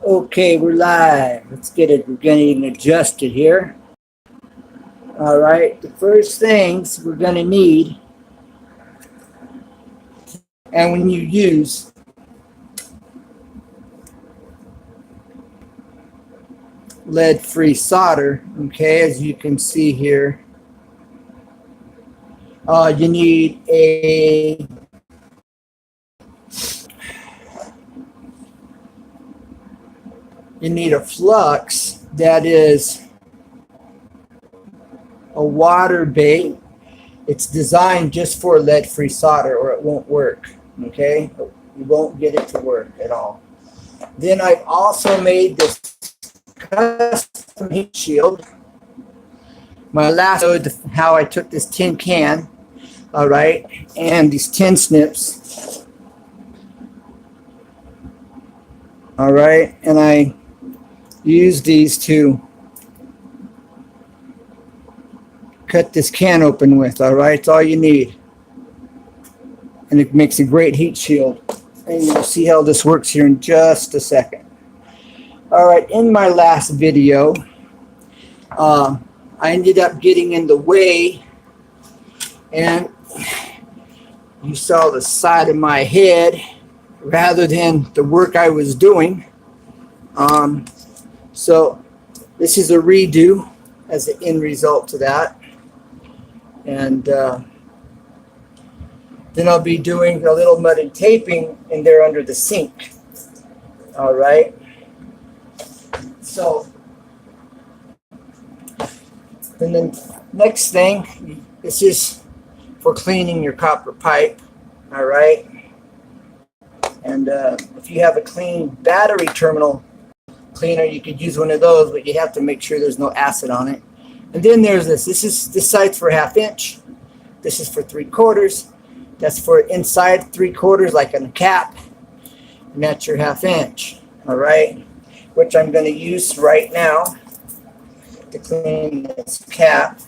Okay, we're live. Let's get it. We're getting adjusted here. All right. The first things we're going to need, and when you use lead-free solder, okay, as you can see here, you need a flux that is a water bait. It's designed just for lead-free solder, or it won't work. Okay, you won't get it to work at all. Then I've also made this custom heat shield. My last showed how I took this tin can, all right, and these tin snips, all right, and I use these to cut this can open with. All right, it's all you need, and it makes a great heat shield, and you'll see how this works here in just a second. All right, in my last video I ended up getting in the way, and you saw the side of my head rather than the work I was doing. So this is a redo as the end result to that. And then I'll be doing a little mud and taping in there under the sink. All right. So, and then next thing, this is for cleaning your copper pipe. All right. And if you have a clean battery terminal cleaner, you could use one of those, but you have to make sure there's no acid on it. And then there's this. This side's for 1/2 inch. This is for 3/4. That's for inside 3/4, like on a cap. And that's your 1/2 inch. All right, which I'm going to use right now to clean this cap.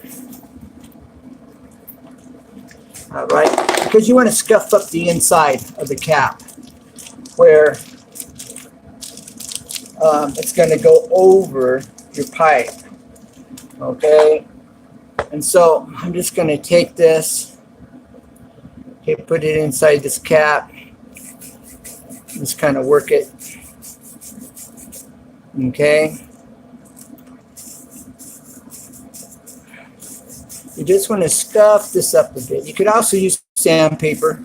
All right, because you want to scuff up the inside of the cap where it's going to go over your pipe. Okay, and so I'm just going to take this, okay, put it inside this cap, just kind of work it. Okay, you just want to scuff this up a bit. You could also use sandpaper.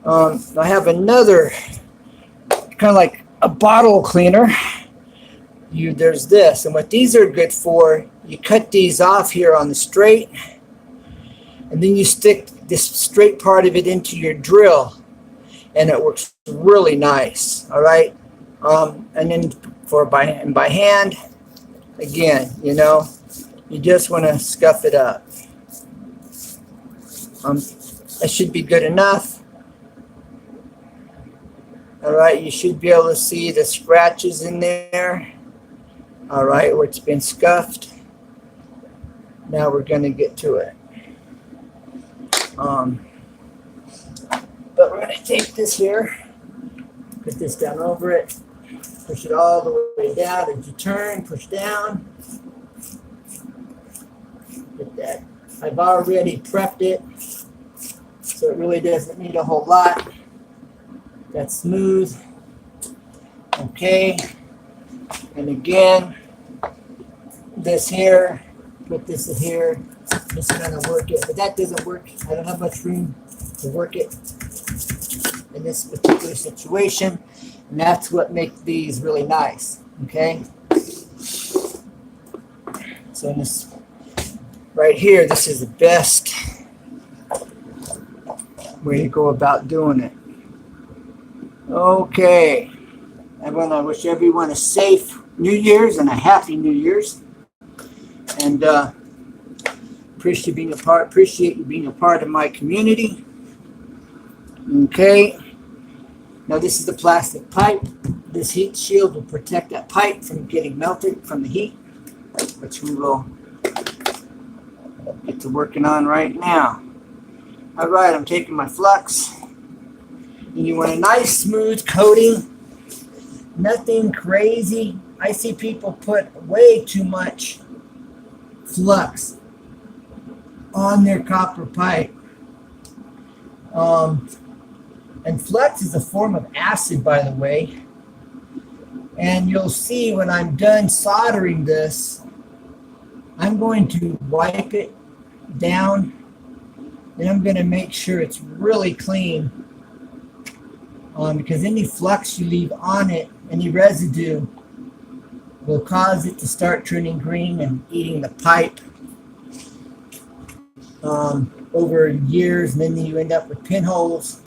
I have another kind of like a bottle cleaner. There's this, and what these are good for, you cut these off here on the straight, and then you stick this straight part of it into your drill, and it works really nice. All right, and then by hand, again, you know, you just want to scuff it up. That should be good enough. All right, you should be able to see the scratches in there. All right, where it's been scuffed. Now we're going to get to it. But we're going to take this here, put this down over it, push it all the way down. As you turn, push down. Get that. I've already prepped it, so it really doesn't need a whole lot. That's smooth. Okay. And again, this here, put this in here, just kind of work it. But that doesn't work. I don't have much room to work it in this particular situation. And that's what makes these really nice. Okay? So this right here, this is the best way to go about doing it. Okay. I want to wish everyone a safe New Year's and a happy New Year's. And appreciate you being a part of my community. Okay. Now this is the plastic pipe. This heat shield will protect that pipe from getting melted from the heat, which we will get to working on right now. All right, I'm taking my flux. And you want a nice smooth coating. Nothing crazy. I see people put way too much flux on their copper pipe. And flux is a form of acid, by the way. And you'll see when I'm done soldering this, I'm going to wipe it down. And I'm going to make sure it's really clean. Because any flux you leave on it, any residue, will cause it to start turning green and eating the pipe over years, and then you end up with pinholes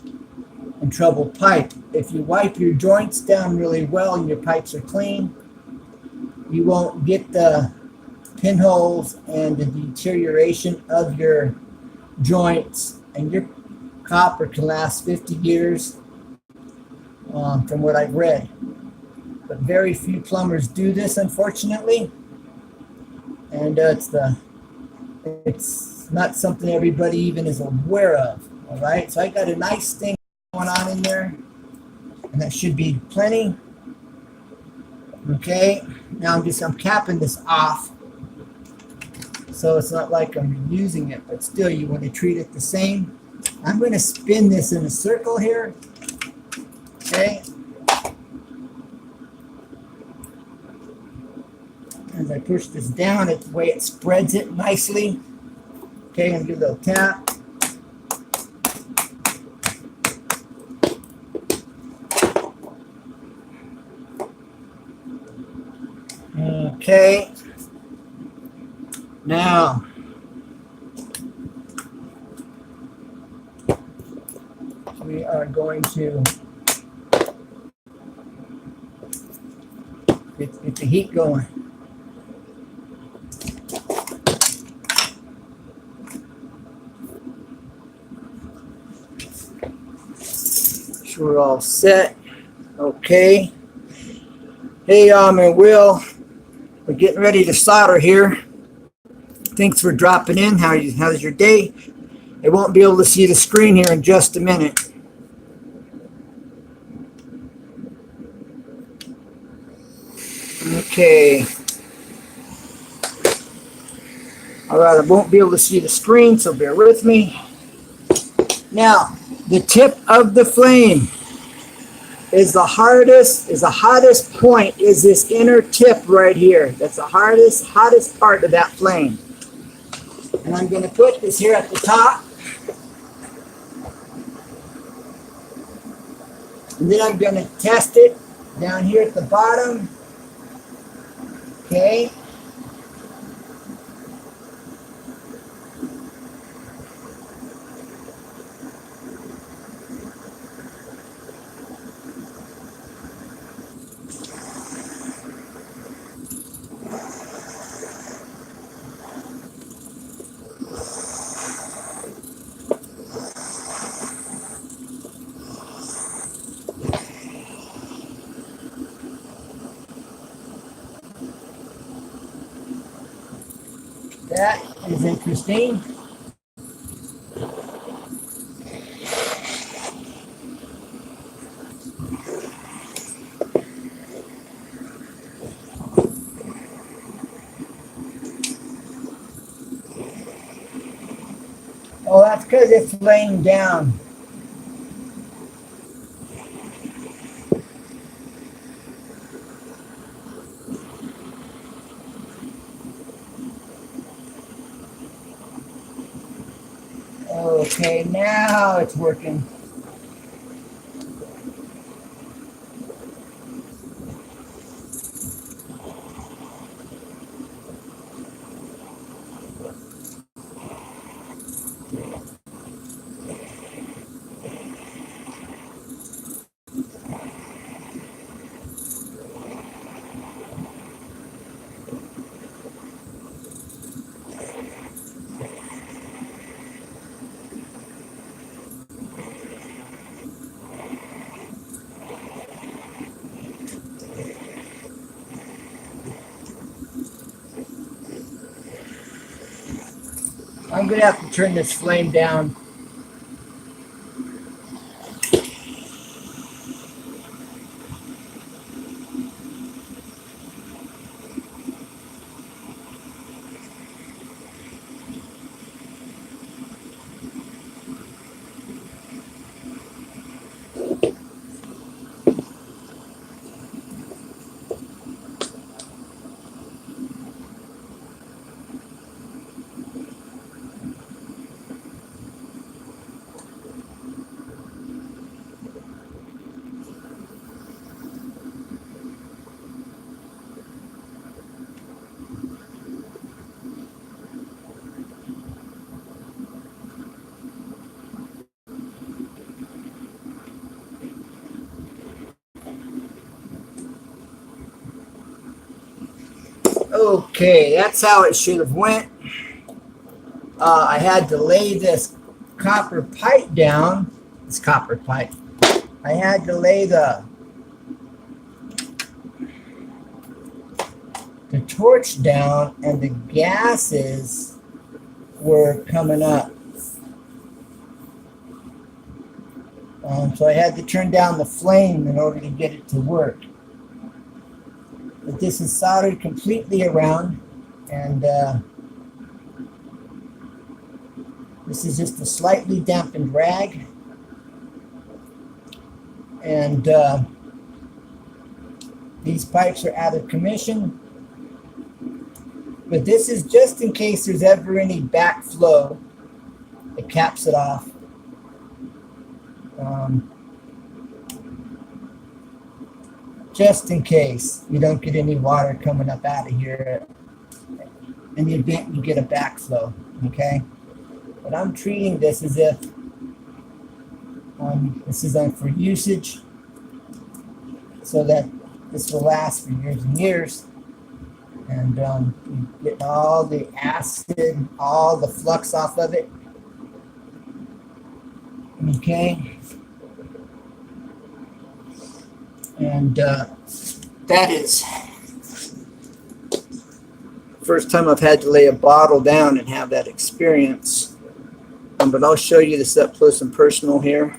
and troubled pipe. If you wipe your joints down really well and your pipes are clean, you won't get the pinholes and the deterioration of your joints, and your copper can last 50 years from what I've read. But very few plumbers do this, unfortunately, and it's not something everybody even is aware of. All right, so I got a nice thing going on in there, and that should be plenty. Okay, now I'm capping this off, so it's not like I'm using it, but still you want to treat it the same. I'm going to spin this in a circle here. Okay. As I push this down, it's the way it spreads it nicely. Okay, and give a little tap. Okay. Now, we are going to get the heat going. Sure, we're all set. Okay. Hey, and Will, we're getting ready to solder here. Thanks for dropping in. How's your day? I won't be able to see the screen here in just a minute. Okay. All right, I won't be able to see the screen, so bear with me. Now, the tip of the flame is the hottest point is this inner tip right here. That's the hottest part of that flame. And I'm going to put this here at the top. And then I'm going to test it down here at the bottom. Okay. That is interesting. Oh, that's because it's laying down. Okay, now it's working. I'm going to have to turn this flame down. Okay, that's how it should have went. I had to lay this copper pipe down. This copper pipe. I had to lay the torch down, and the gases were coming up. So I had to turn down the flame in order to get it to work. But this is soldered completely around, and this is just a slightly dampened rag. And these pipes are out of commission. But this is just in case there's ever any backflow. It caps it off. Just in case you don't get any water coming up out of here in the event you get a backflow, okay? But I'm treating this as if this is for usage, so that this will last for years and years. And you get all the acid, all the flux off of it. Okay. And that is the first time I've had to lay a bottle down and have that experience. But I'll show you this up close and personal here.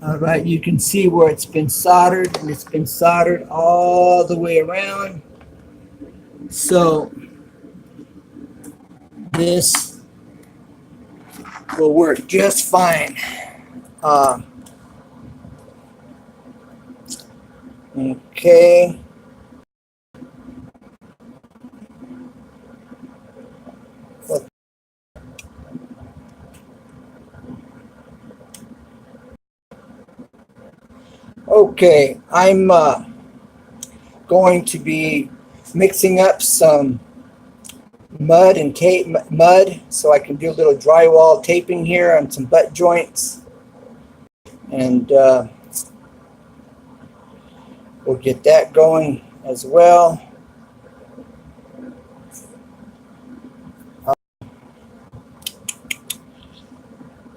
All right, you can see where it's been soldered, and it's been soldered all the way around. So this will work just fine. Okay. Okay, I'm going to be mixing up some mud and tape mud so I can do a little drywall taping here on some butt joints, and we'll get that going as well.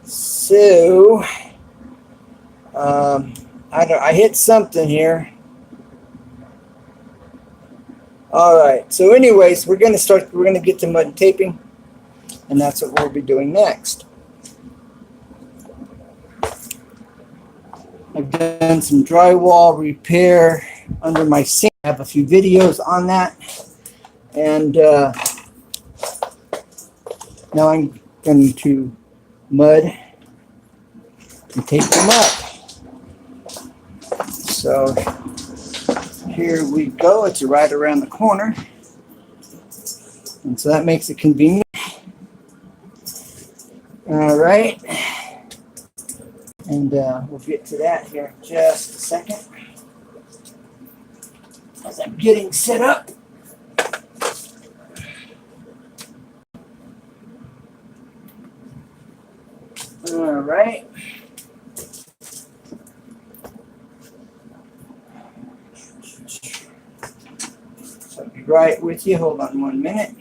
So I hit something here. All right, so anyways, we're going to get to mud and taping, and that's what we'll be doing next. I've done some drywall repair under my sink. I have a few videos on that, and now I'm going to mud and tape them up. So here we go. It's right around the corner, and so that makes it convenient. All right, and we'll get to that here in just a second as I'm getting set up. All right. So I'll be right with you. Hold on 1 minute.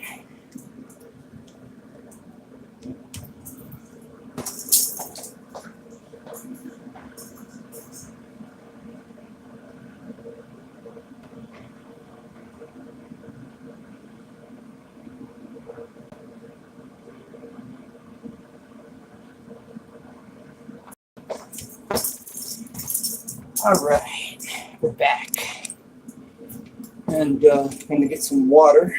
All right, we're back, and I'm going to get some water.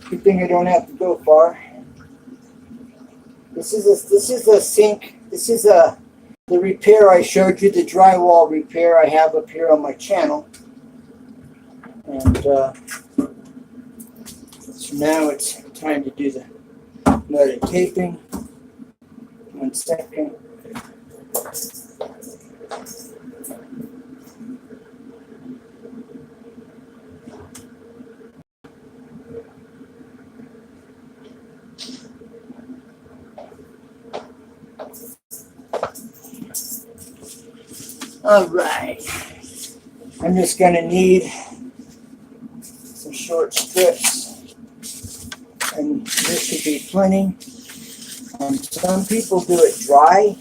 Good thing I don't have to go far. This is a sink. This is the repair I showed you, the drywall repair I have up here on my channel, and so now it's time to do the mud and taping. 1 second. All right. I'm just going to need some short strips, and this should be plenty. Some people do it dry.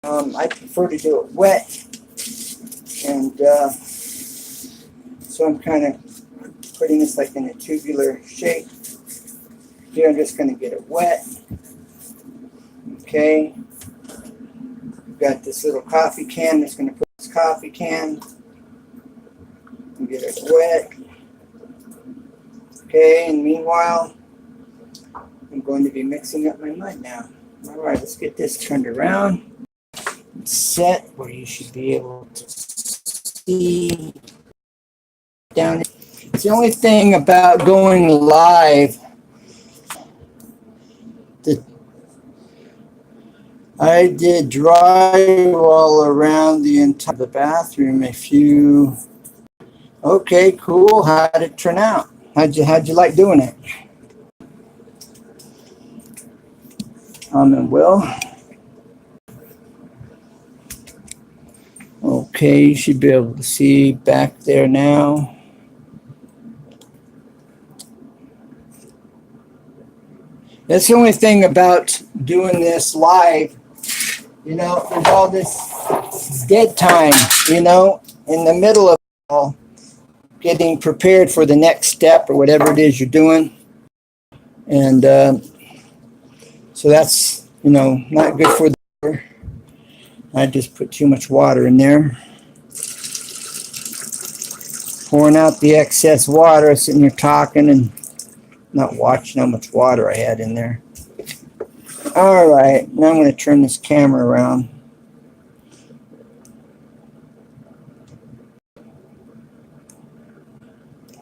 I prefer to do it wet, and so I'm kind of putting this like in a tubular shape. Here I'm just going to get it wet. Okay. We've got this little coffee can. I'm just going to put this coffee can and get it wet. Okay, and meanwhile, I'm going to be mixing up my mud now. All right, let's get this turned around. It's set where you should be able to see down. It's the only thing about going live. I did drywall around the entire bathroom. Okay, cool. How did it turn out? How'd you like doing it? And Will. Okay, you should be able to see back there now. That's the only thing about doing this live. You know, there's all this dead time, you know, in the middle of all getting prepared for the next step or whatever it is you're doing. And so that's, you know, not good for the. I just put too much water in there. Pouring out the excess water, sitting here talking and not watching how much water I had in there. All right, now I'm going to turn this camera around.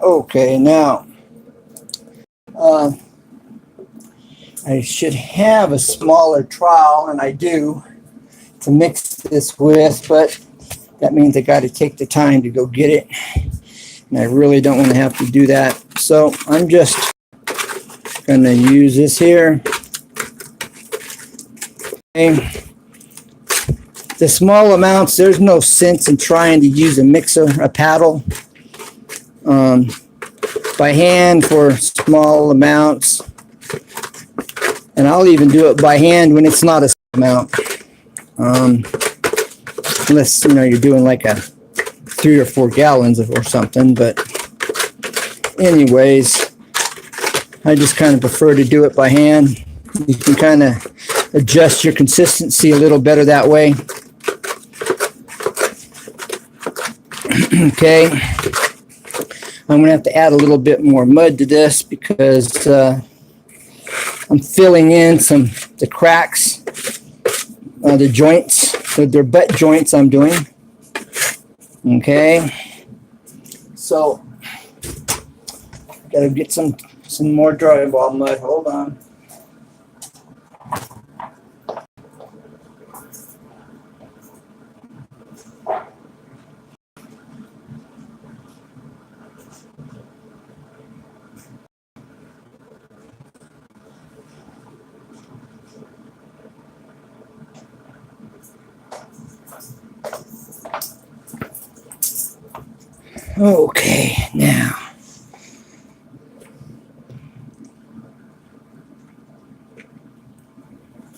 Okay, now I should have a smaller trowel, and I do, to mix this with, but that means I got to take the time to go get it, and I really don't want to have to do that. So I'm just going to use this here. Okay. The small amounts, there's no sense in trying to use a mixer, a paddle, by hand for small amounts. And I'll even do it by hand when it's not a small amount. Unless, you know, you're doing like a 3 or 4 gallons or something. But anyways, I just kind of prefer to do it by hand. You can kind of adjust your consistency a little better that way. Okay. I'm going to have to add a little bit more mud to this because I'm filling in the cracks, the joints, they're butt joints I'm doing. Okay. So, got to get some more drywall mud. Hold on. Okay, now.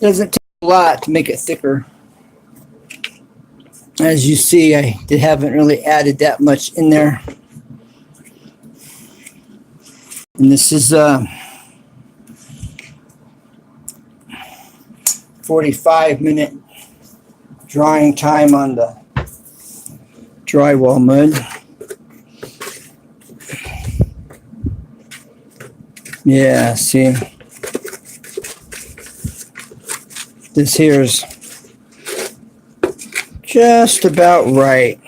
Doesn't take a lot to make it thicker. As you see, I haven't really added that much in there. And this is 45-minute drying time on the drywall mud. Yeah, see, this here's just about right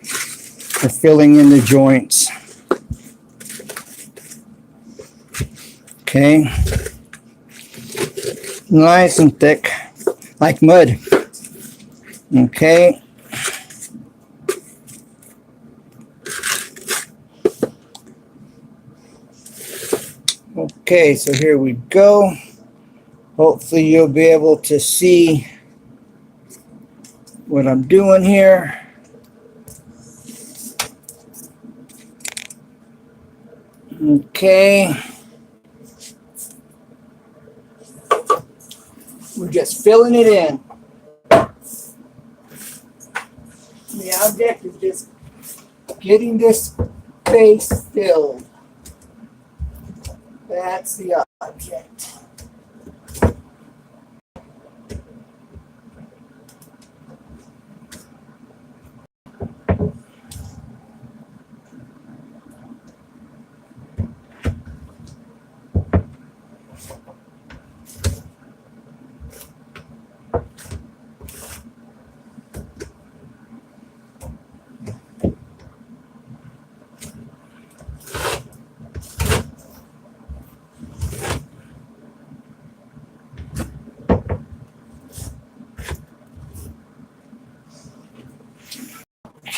for filling in the joints. Okay, nice and thick, like mud. Okay. Okay, so here we go. Hopefully you'll be able to see what I'm doing here. Okay. We're just filling it in. The object is just getting this space filled. That's the object.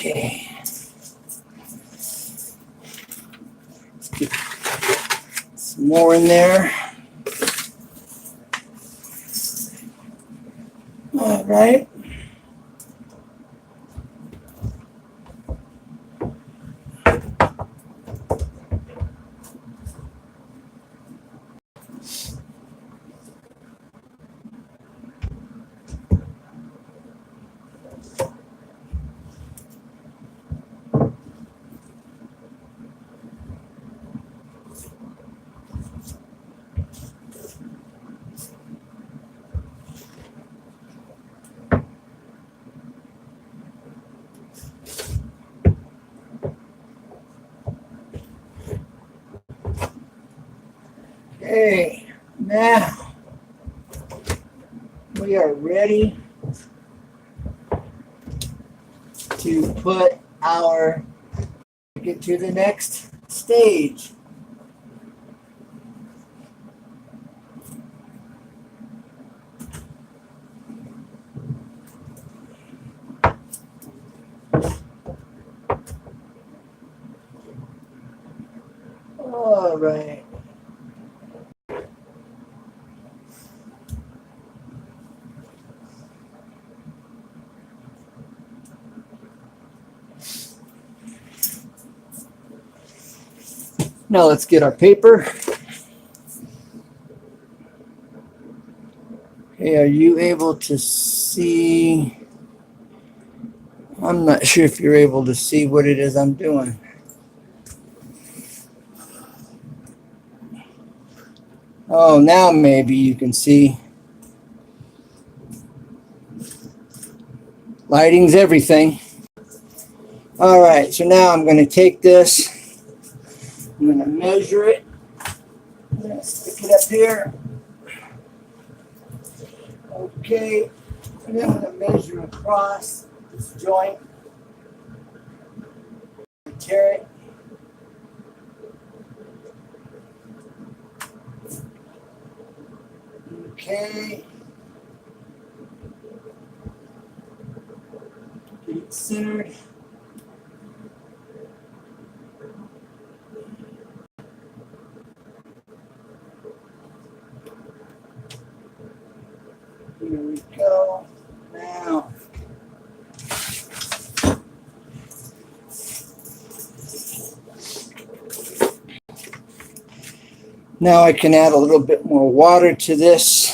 Okay. Let's get some more in there. All right. Okay, now we are ready to get to the next stage. All right. Now let's get our paper. Okay, are you able to see? I'm not sure if you're able to see what it is I'm doing. Oh, now maybe you can see. Lighting's everything. All right, so now I'm going to take this. I'm going to measure it. I'm going to stick it up here. Okay, and then I'm going to measure across this joint. Tear it. Okay. Get it centered. Here we go. Now, I can add a little bit more water to this.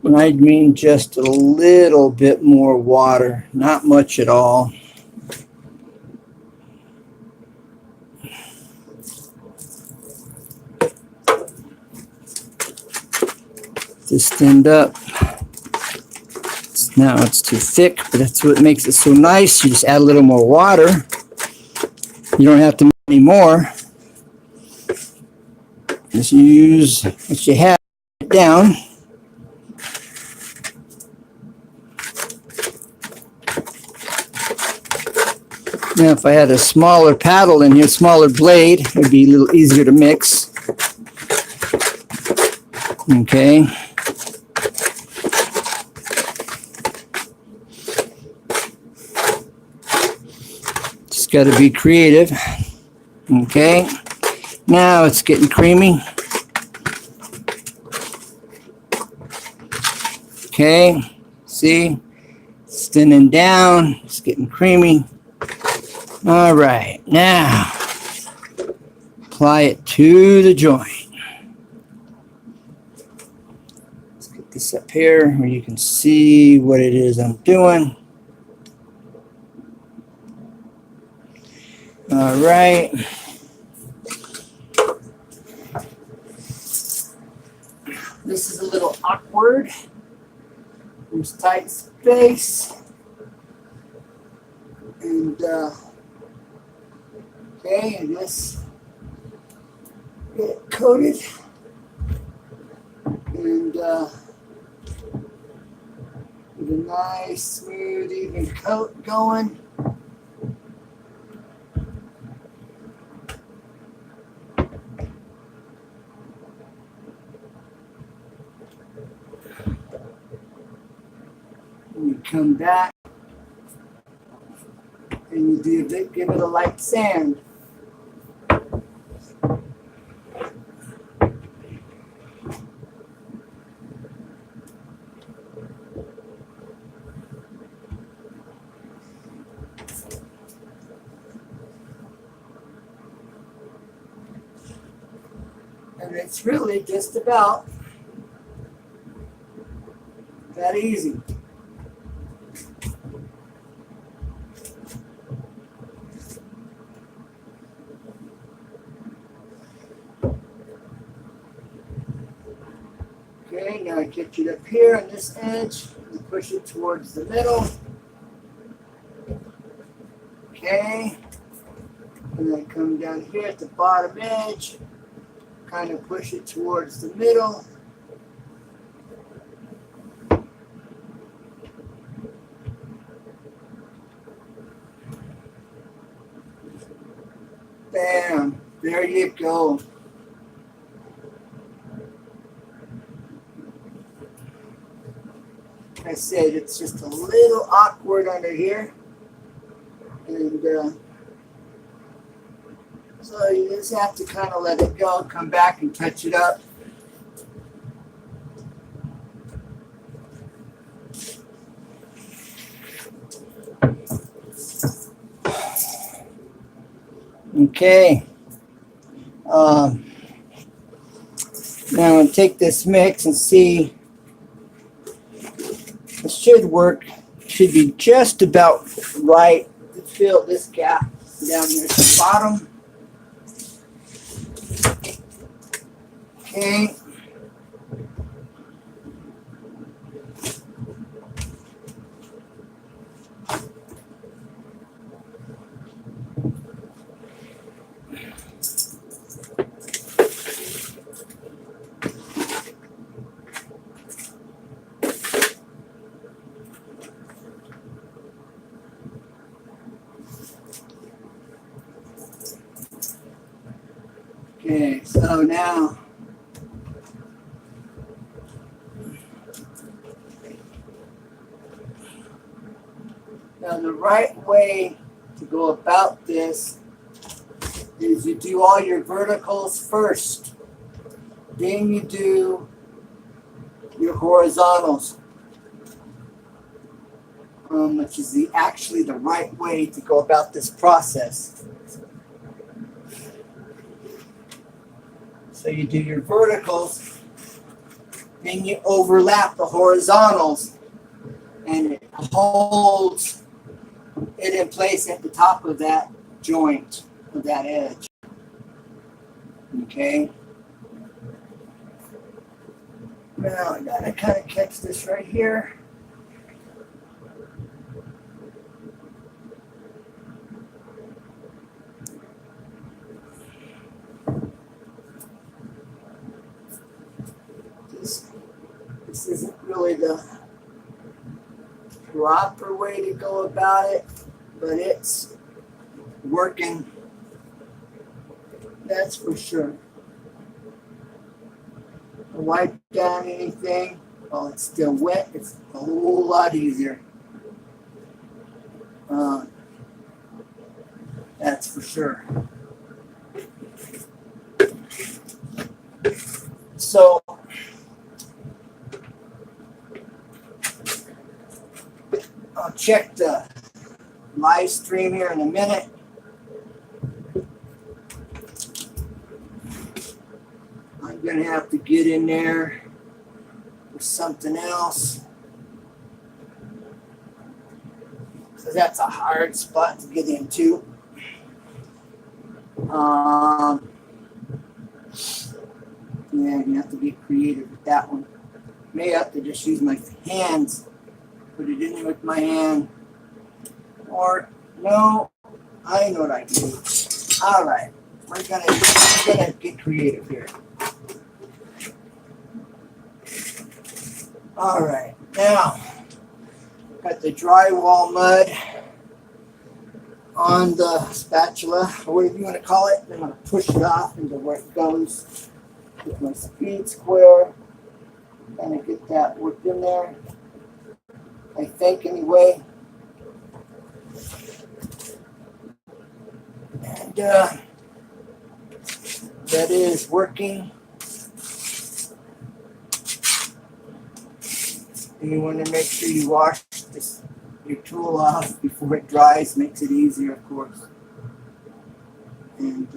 And I mean just a little bit more water, not much at all. Just thinned up. Now it's too thick, but that's what makes it so nice. You just add a little more water. You don't have to make any more. Just use what you have down. Now, if I had a smaller paddle in here, smaller blade, it would be a little easier to mix. Okay. Just got to be creative. Okay. Now it's getting creamy. Okay. See, it's thinning down. It's getting creamy. All right, now apply it to the joint. Let's get this up here where you can see what it is I'm doing. All right. This is a little awkward. There's tight space. And, okay, and this get it coated. And with a nice, smooth, even coat going. You come back and you give it a light sand. And it's really just about that easy. Okay, now I get it up here on this edge and push it towards the middle. Okay, and then come down here at the bottom edge, kind of push it towards the middle. Bam, there you go. I said it's just a little awkward under here, and so you just have to kind of let it go, come back and touch it up. Okay. Now I'll take this mix and see. It should work. Should be just about right to fill this gap down here at the bottom. Okay. Okay, so now the right way to go about this is you do all your verticals first, then you do your horizontals, which is actually the right way to go about this process. So you do your verticals, then you overlap the horizontals, and it holds it in place at the top of that joint, of that edge. Okay? Now I gotta kind of catch this right here. This isn't really the proper way to go about it, but it's working. That's for sure. Wipe down anything while it's still wet. It's a whole lot easier. That's for sure. So check the live stream here in a minute. I'm going to have to get in there with something else. So that's a hard spot to get into. Yeah, you have to be creative with that one. May have to just use my hands, put it in there with my hand. Or, no, I know what I can do. All right, we're gonna get creative here. All right, now, got the drywall mud on the spatula, or whatever you want to call it. I'm going to push it off into where it goes with my speed square. Kind of get that worked in there, I think, anyway. And that is working. And you want to make sure you wash your tool off before it dries. Makes it easier, of course. And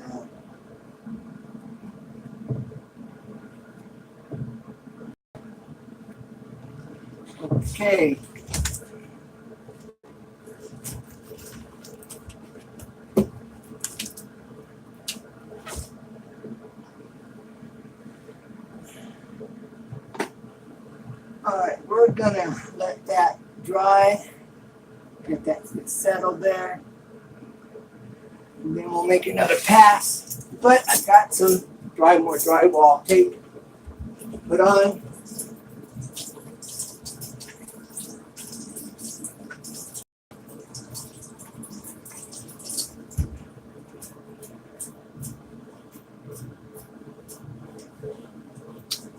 okay. All right, we're gonna let that dry, get that settled there, and then we'll make another pass. But I got some more drywall tape to put on.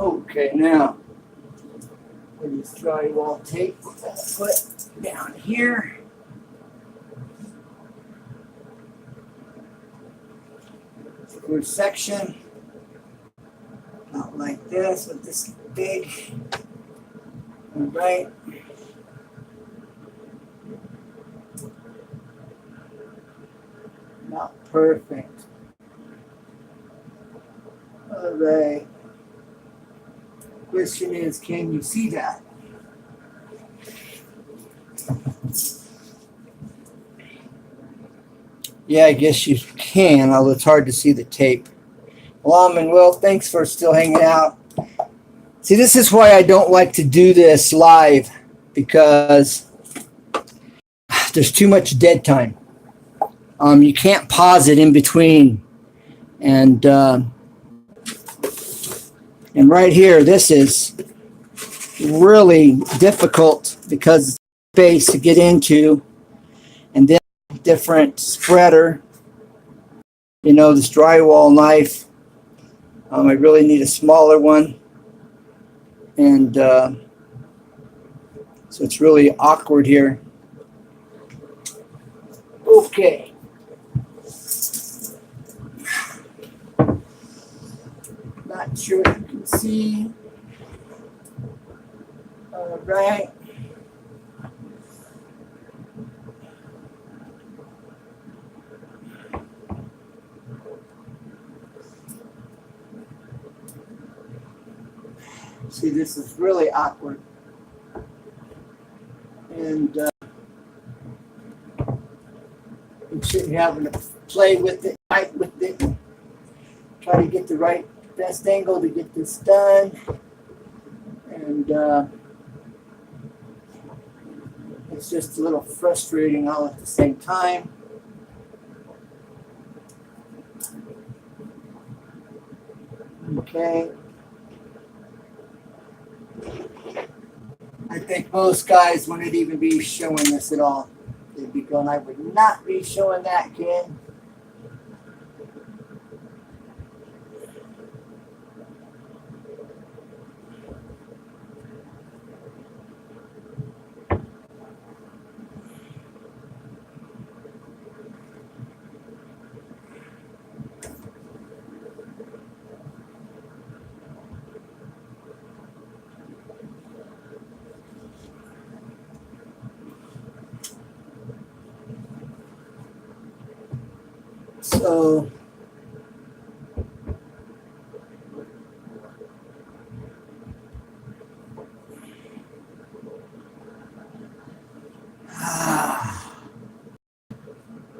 Okay, now. This drywall tape we're going to put down here. First section, not like this with this big. All right. Not perfect. All right. Question is, can you see that? Yeah, I guess you can, although it's hard to see the tape. Well, Manuel, thanks for still hanging out. See, this is why I don't like to do this live, because there's too much dead time. You can't pause it in between. And right here, this is really difficult because it's space to get into, and then different spreader. You know, this drywall knife, I really need a smaller one, and so it's really awkward here. Okay. Not sure if you can see. All right. See, this is really awkward. And you shouldn't be having to play with it, fight with it, try to get the best angle to get this done. And it's just a little frustrating all at the same time. Okay. I think most guys wouldn't even be showing this at all. They'd be going, I would not be showing that, kid. So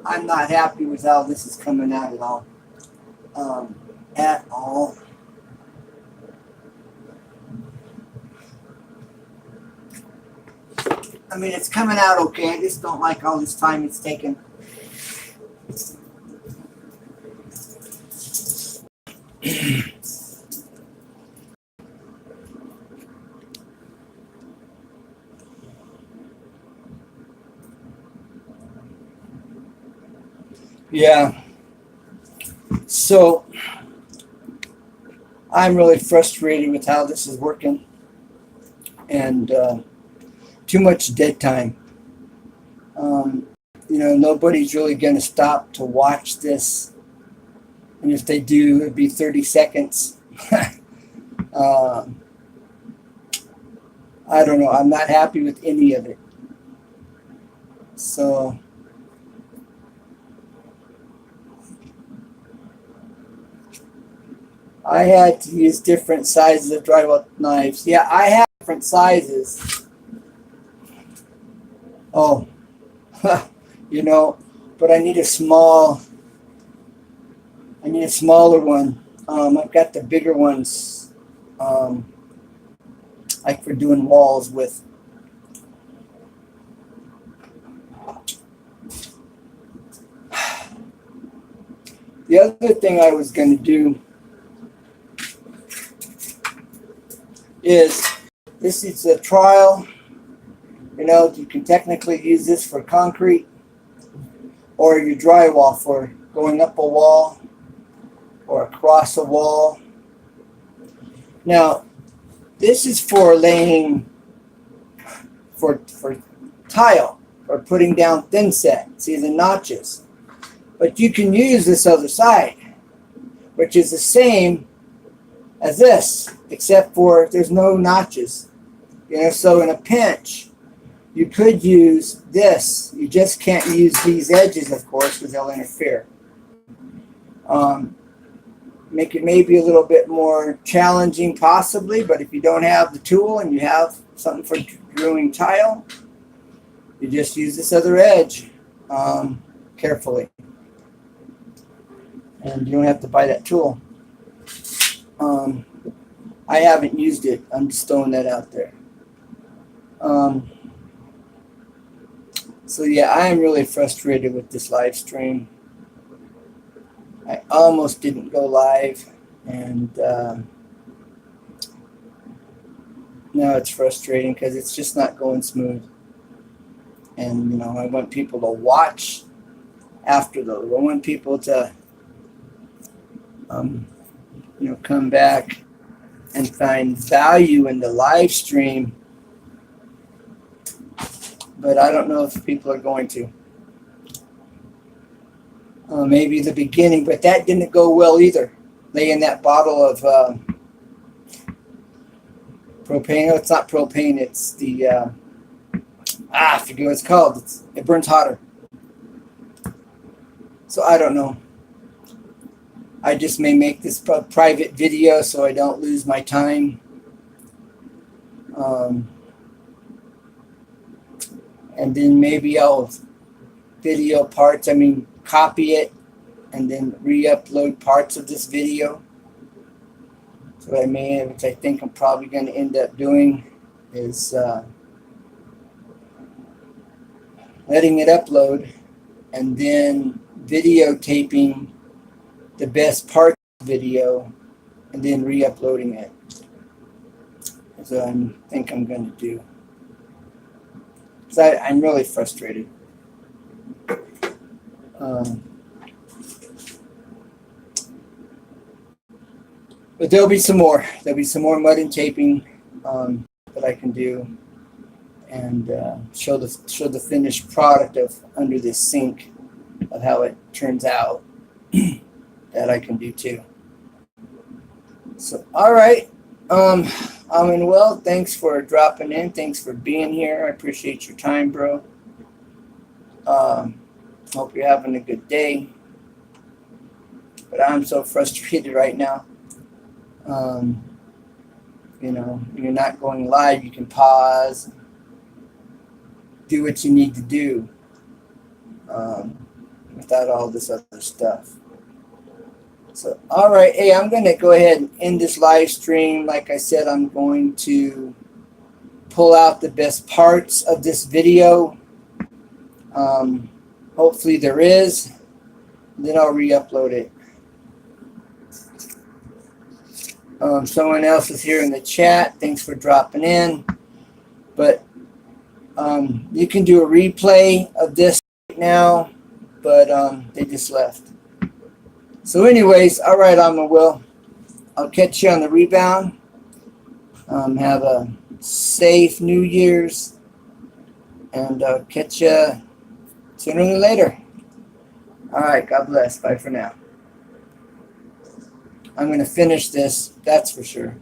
I'm not happy with how this is coming out at all. At all. I mean, it's coming out okay. I just don't like all this time it's taken. Yeah. So I'm really frustrated with how this is working, and too much dead time. Nobody's really going to stop to watch this, and if they do, it'd be 30 seconds. I don't know. I'm not happy with any of it. So I had to use different sizes of drywall knives. Yeah, I have different sizes. Oh, but I need a smaller one. I've got the bigger ones, like for doing walls with. The other thing I was going to do is, this is a trial. You can technically use this for concrete or your drywall for going up a wall or across a wall. Now, this is for laying for tile or putting down thin set. See the notches. But you can use this other side, which is the same as this, except for there's no notches. So in a pinch, you could use this. You just can't use these edges, of course, because they'll interfere. Make it maybe a little bit more challenging, possibly, but if you don't have the tool and you have something for drilling tile, you just use this other edge carefully. And you don't have to buy that tool. I haven't used it. I'm just throwing that out there. So yeah, I am really frustrated with this live stream. I almost didn't go live, and now it's frustrating because it's just not going smooth. And I want people to watch after those. I want people to come back and find value in the live stream, but I don't know if people are going to. Maybe the beginning, but that didn't go well either. Laying that bottle of propane. No, it's not propane. It's the I forget what it's called. It burns hotter. So I don't know. I just may make this private video so I don't lose my time. And then maybe I'll video parts. Copy it and then re-upload parts of this video. So which I think I'm probably going to end up doing, is letting it upload and then videotaping the best part of the video and then re-uploading it. So I think I'm going to do. So I'm really frustrated. But there'll be some more. There'll be some more mud and taping that I can do, and show the finished product of under this sink, of how it turns out. That I can do too. So all right, Well, thanks for dropping in. Thanks for being here. I appreciate your time, bro. Hope you're having a good day. But I'm so frustrated right now. You know, when you're not going live, you can pause, do what you need to do without all this other stuff. So, all right, hey, I'm going to go ahead and end this live stream. Like I said, I'm going to pull out the best parts of this video. Hopefully there is. Then I'll re-upload it. Someone else is here in the chat. Thanks for dropping in. But you can do a replay of this right now, but they just left. So anyways, all right, Will. I'll catch you on the rebound. Have a safe New Year's, and catch you sooner than later. All right, God bless. Bye for now. I'm going to finish this, that's for sure.